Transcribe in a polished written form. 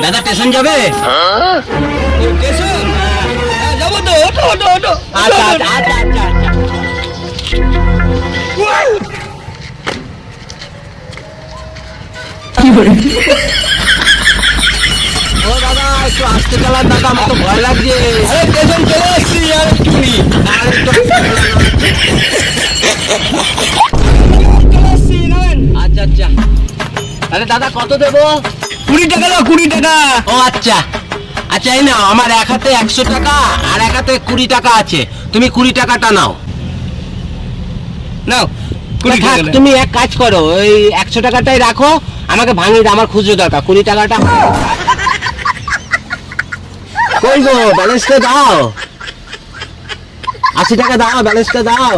দাদা স্টেশন যাবে? স্টেশন যাবো তো, ওঠো ওঠো ওঠো। আচ্ছা আচ্ছা আচ্ছা আচ্ছা আচ্ছা। ও দাদা একটু আস্তে চালান দাদা, আমার তো ভয় লাগছে। আরে স্টেশন চলে এসছি আর একটুখানি। আর একটু আস্তে চালান। চলে এসছি, নামেন। আচ্ছা আচ্ছা। আরে দাদা কত দেবো? 20 টাকা দাও, 20 টাকা। ও আচ্ছা আচ্ছা, এই না আমার এক হাতে 100 টাকা আর এক হাতে 20 টাকা আছে, তুমি 20 টাকাটা নাও। নাও 20 থাক, টাকা নাও। তুমি এক কাজ করো, ওই 100 টাকাটাই রাখো, আমাকে ভাঙিয়ে দাও, আমার খুচরো দরকার, 20 টাকাটা কই গো, ব্যালেন্সটা দাও, 80 টাকা দাও, ব্যালেন্সটা দাও।